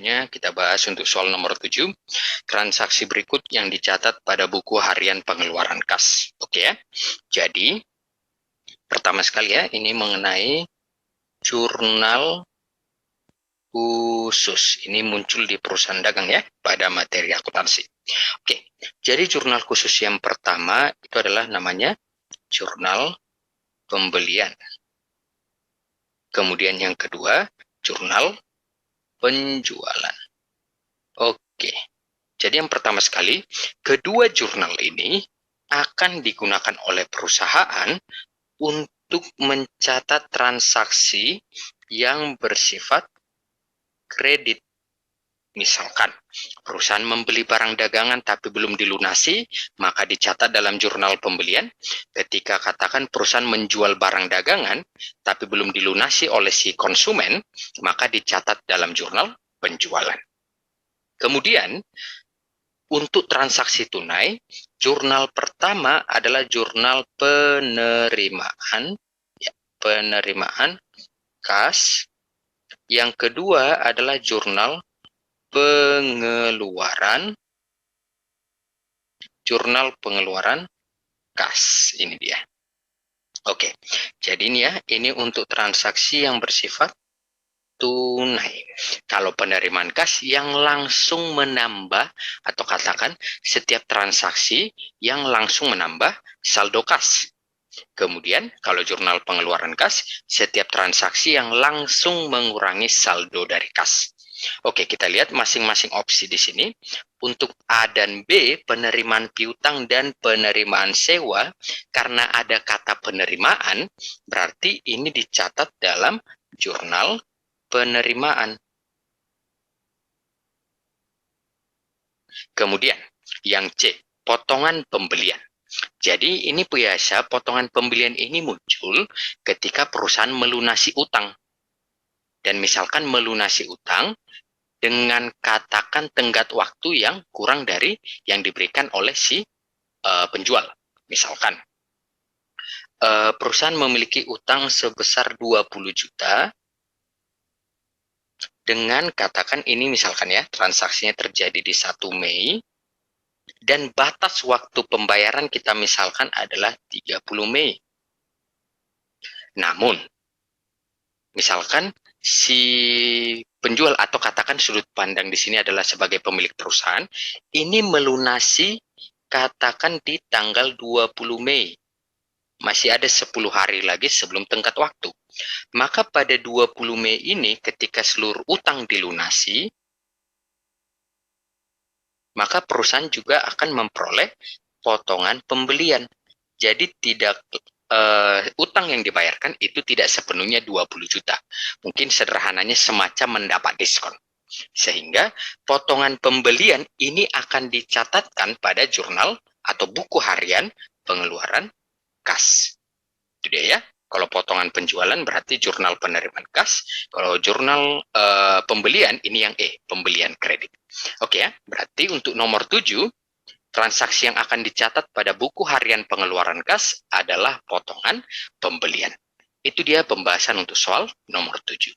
Selanjutnya kita bahas untuk soal nomor 7, transaksi berikut yang dicatat pada buku harian pengeluaran kas. Oke ya. Jadi, pertama sekali ya, ini mengenai jurnal khusus. Ini muncul di perusahaan dagang ya, pada materi akuntansi. Oke, jadi jurnal khusus yang pertama itu adalah namanya jurnal pembelian. Kemudian yang kedua, jurnal penjualan. Oke, jadi yang pertama sekali, kedua jurnal ini akan digunakan oleh perusahaan untuk mencatat transaksi yang bersifat kredit. Misalkan, perusahaan membeli barang dagangan tapi belum dilunasi, maka dicatat dalam jurnal pembelian. Ketika katakan perusahaan menjual barang dagangan tapi belum dilunasi oleh si konsumen, maka dicatat dalam jurnal penjualan. Kemudian, untuk transaksi tunai, jurnal pertama adalah jurnal penerimaan, ya, penerimaan kas. Yang kedua adalah jurnal pengeluaran kas. Ini dia. Oke, jadi ini ya, ini untuk transaksi yang bersifat tunai. Kalau penerimaan kas yang langsung menambah, atau katakan setiap transaksi yang langsung menambah saldo kas. Kemudian kalau jurnal pengeluaran kas, setiap transaksi yang langsung mengurangi saldo dari kas. Oke, kita lihat masing-masing opsi di sini. Untuk A dan B, penerimaan piutang dan penerimaan sewa, karena ada kata penerimaan, berarti ini dicatat dalam jurnal penerimaan. Kemudian, yang C, potongan pembelian. Jadi, ini biasa potongan pembelian ini muncul ketika perusahaan melunasi utang. Dan misalkan melunasi utang dengan katakan tenggat waktu yang kurang dari yang diberikan oleh si penjual. Misalkan, perusahaan memiliki utang sebesar 20 juta, dengan katakan ini misalkan ya, transaksinya terjadi di 1 Mei, dan batas waktu pembayaran kita misalkan adalah 30 Mei. Namun, misalkan si penjual atau katakan sudut pandang di sini adalah sebagai pemilik perusahaan, ini melunasi katakan di tanggal 20 Mei. Masih ada 10 hari lagi sebelum tenggat waktu. Maka pada 20 Mei ini ketika seluruh utang dilunasi, maka perusahaan juga akan memperoleh potongan pembelian. Jadi tidak utang yang dibayarkan itu tidak sepenuhnya 20 juta. Mungkin sederhananya semacam mendapat diskon. Sehingga potongan pembelian ini akan dicatatkan pada jurnal atau buku harian pengeluaran kas. Itu dia ya. Kalau potongan penjualan berarti jurnal penerimaan kas. Kalau jurnal pembelian ini yang E, pembelian kredit. Oke ya, berarti untuk nomor 7, transaksi yang akan dicatat pada buku harian pengeluaran kas adalah potongan pembelian. Itu dia pembahasan untuk soal nomor 7.